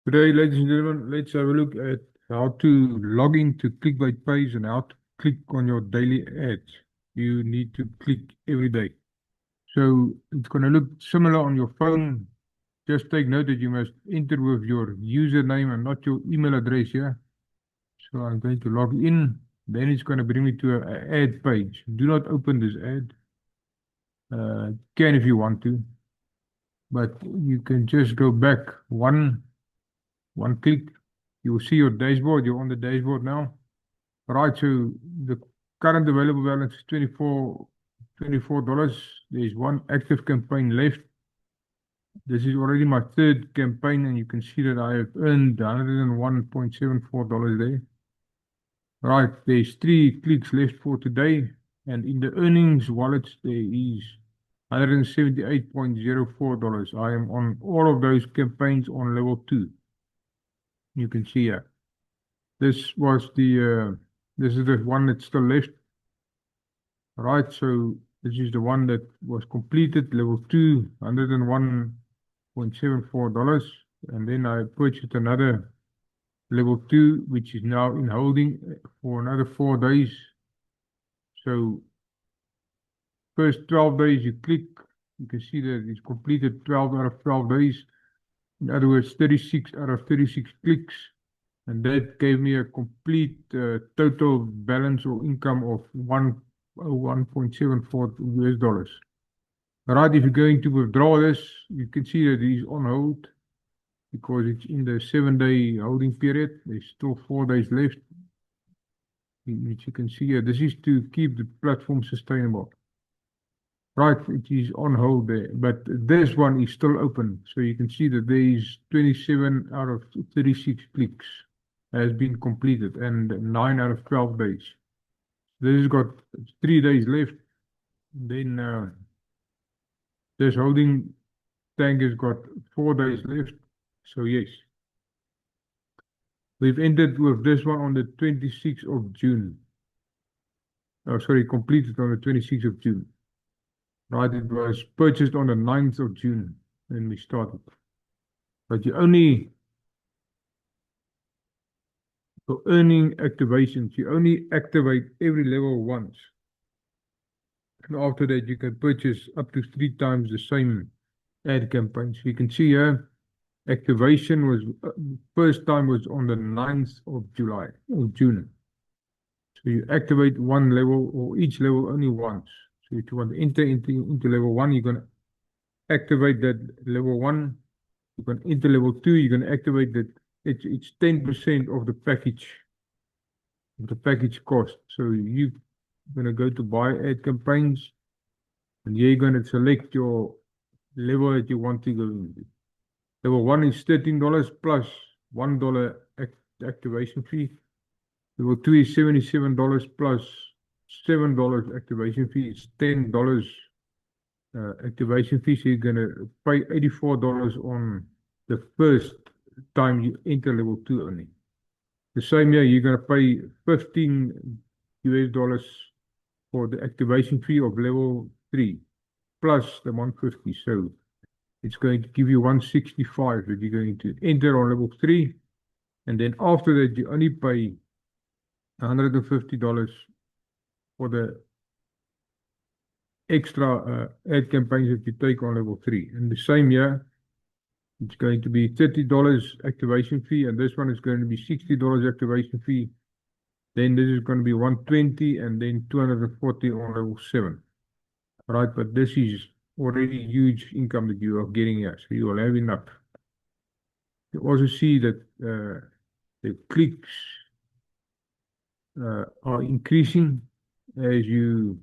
Today, ladies and gentlemen, let's have a look at how to log into Clickbait page and how to click on your daily ads. You need to click every day. So it's going to look similar on your phone. Just take note that you must enter with your username and not your email address here. So I'm going to log in. Then it's going to bring me to an ad page. Do not open this ad. Can if you want to, but you can just go back one click. You will see your dashboard. You're on the dashboard now. Right, so the current available balance is $24. There's one active campaign left. This is already my third campaign, and you can see that I have earned $101.74 there. Right, there's 3 clicks left for today, and in the earnings wallets there is $178.04. I am on all of those campaigns on level 2. You can see here. This is the one that's still left. Right, so this is the one that was completed, level 2, $101.74. And then I purchased another level 2, which is now in holding for another 4 days. So first 12 days you click, you can see that it's completed 12 out of 12 days. In other words, 36 out of 36 clicks. And that gave me a complete total balance or income of $1.74 US. Right, if you're going to withdraw this, you can see that it is on hold because it's in the 7-day holding period. There's still 4 days left, which you can see here. This is to keep the platform sustainable. Right, it is on hold there, but this one is still open. So you can see that there is 27 out of 36 clicks has been completed and 9 out of 12 days. This has got 3 days left. Then this holding tank has got 4 days left. So yes, we've ended with this one on the 26th of June. Oh, sorry, completed on the 26th of June. Right, it was purchased on the 9th of June when we started. But you only, for earning activations, you only activate every level once. And after that, you can purchase up to 3 times the same ad campaign. So you can see here, activation was first time was on the 9th of July or June. So you activate one level or each level only once. So if you want to enter into level 1, you're going to activate that level 1. You can enter level 2, you're going to activate that. It's 10% of the package cost. So you're going to go to buy ad campaigns, and you're going to select your level that you want to go into. Level 1 is $13 plus $1 activation fee. Level 2 is $77 plus $7 activation fee. It's $10 activation fee. So you're going to pay $84 on the first time you enter level 2 only. The same year, you're going to pay $15 US for the activation fee of level 3 plus the 150. So it's going to give you 165 that you're going to enter on level 3. And then after that, you only pay $150 for the extra ad campaigns that you take on level 3. And the same year, it's going to be $30 activation fee, and this one is going to be $60 activation fee. Then this is going to be $120 and then $240 on level 7. Right, but this is already huge income that you are getting here, so you will have enough. You also see that the clicks are increasing as you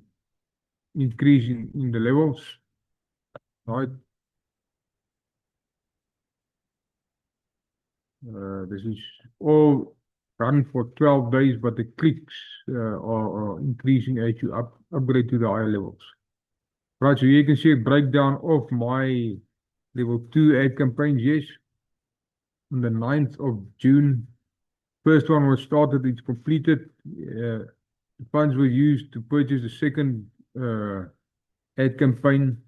increase in the levels, right? This is all run for 12 days, but the clicks are increasing as you upgrade to the higher levels. Right, so you can see a breakdown of my level 2 ad campaigns. Yes, on the 9th of June, first one was started, it's completed. The funds were used to purchase the second ad campaign,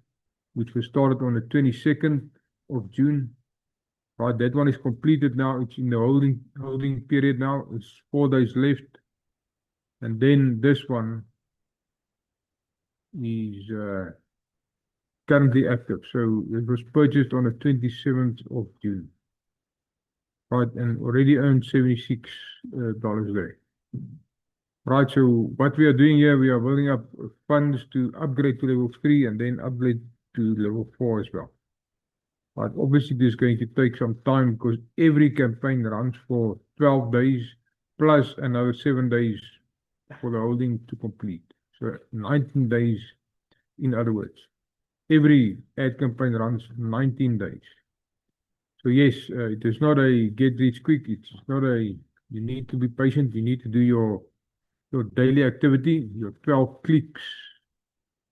which was started on the 22nd of June. Right, that one is completed now. It's in the holding period now. It's 4 days left. And then this one is currently active. So it was purchased on the 27th of June. Right, and already earned $76 there. Right, so what we are doing here, we are building up funds to upgrade to level 3 and then upgrade to level 4 as well. But obviously this is going to take some time because every campaign runs for 12 days plus another 7 days for the holding to complete. So 19 days, in other words. Every ad campaign runs 19 days. So yes, it is not a get rich quick. It's not you need to be patient. You need to do your daily activity, your 12 clicks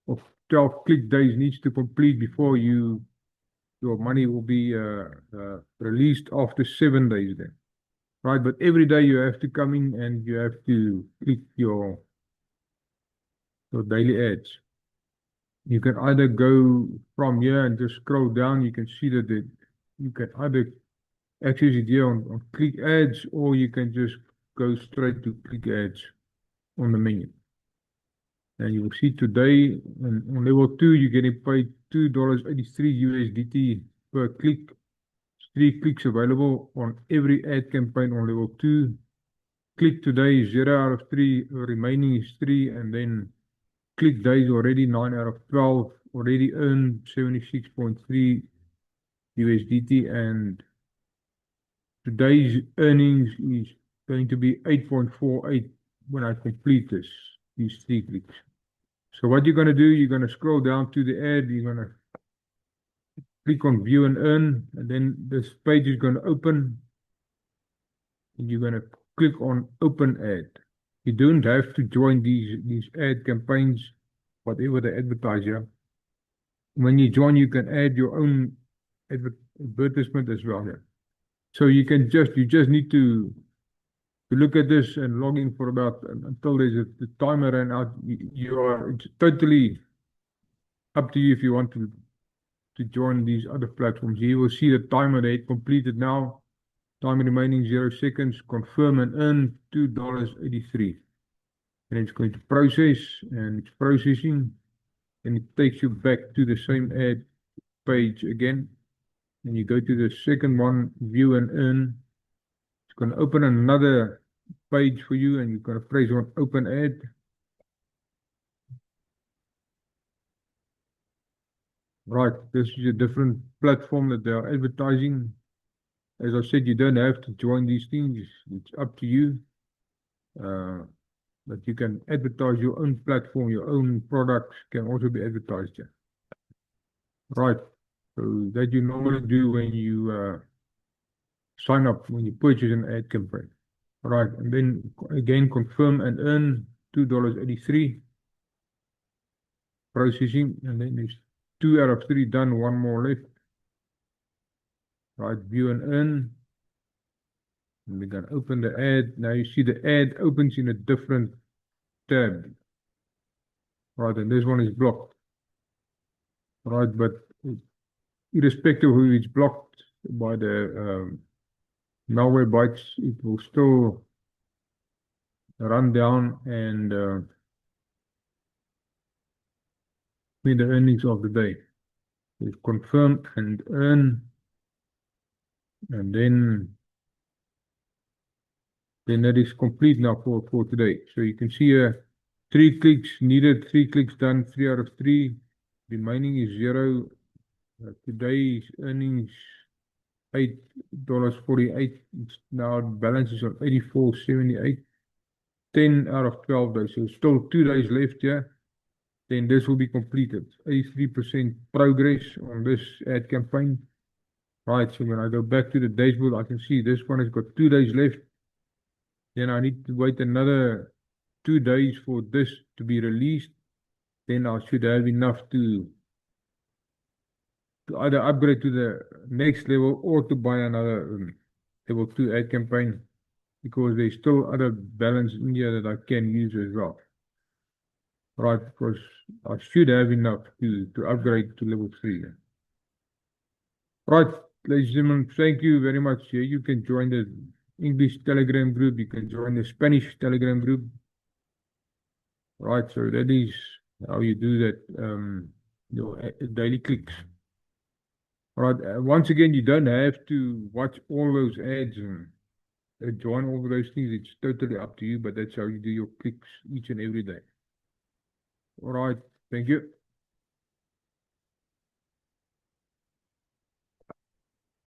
of 12 click days needs to complete before your money will be released after 7 days then. Right, but every day you have to come in and you have to click your daily ads. You can either go from here and just scroll down. You can see that you can either access it here on click ads, or you can just go straight to click ads on the menu. And you will see today on level 2, you're getting paid $2.83 USDT per click. 3 clicks available on every ad campaign on level 2. Click today is 0 out of 3, remaining is 3, and then click days already 9 out of 12, already earned 76.3 USDT, and today's earnings is going to be 8.48 when I complete these 3 clicks. So what you're going to do, you're going to scroll down to the ad, you're going to click on view and earn, and then this page is going to open, and you're going to click on open ad. You don't have to join these ad campaigns, whatever they advertise here. When you join, you can add your own advertisement as well here. So you just need to look at this and log in for about until there's the timer ran out. It's totally up to you if you want to join these other platforms. You will see the timer date completed now. Time remaining 0 seconds. Confirm and earn $2.83. And it's going to process, and it's processing, and it takes you back to the same ad page again. And you go to the second one, view and earn. It's going to open another page for you, and you're going to press on open ad. Right, this is a different platform that they are advertising. As I said, you don't have to join these things. It's up to you. But you can advertise your own platform, your own products can also be advertised here. Right, so that you normally do when you sign up, when you purchase an ad campaign. Right, and then again, confirm and earn $2.83. Processing, and then there's 2 out of 3 done, 1 more left. Right, view and earn. And we're going to open the ad. Now you see the ad opens in a different tab. Right, and this one is blocked. Right, but irrespective of who it's blocked by the Malwarebytes, it will still run down and be the earnings of the day. So confirm and earn, and then that is complete now for today. So you can see 3 clicks needed, 3 clicks done, 3 out of 3. Remaining is 0. Today's earnings $8.48. Now balance is on $84.78. 10 out of 12 days. So still 2 days left here. Then this will be completed. 83% progress on this ad campaign. Right, so when I go back to the dashboard, I can see this one has got 2 days left. Then I need to wait another 2 days for this to be released. Then I should have enough to either upgrade to the next level or to buy another level 2 ad campaign, because there's still other balance in here that I can use as well. Right, because I should have enough to upgrade to level 3. Right, ladies and gentlemen, thank you very much. Here you can join the English Telegram group. You can join the Spanish Telegram group. Right, so that is how you do that. Your daily clicks. All right. Once again, you don't have to watch all those ads and join all of those things. It's totally up to you, but that's how you do your clicks each and every day. All right. Thank you.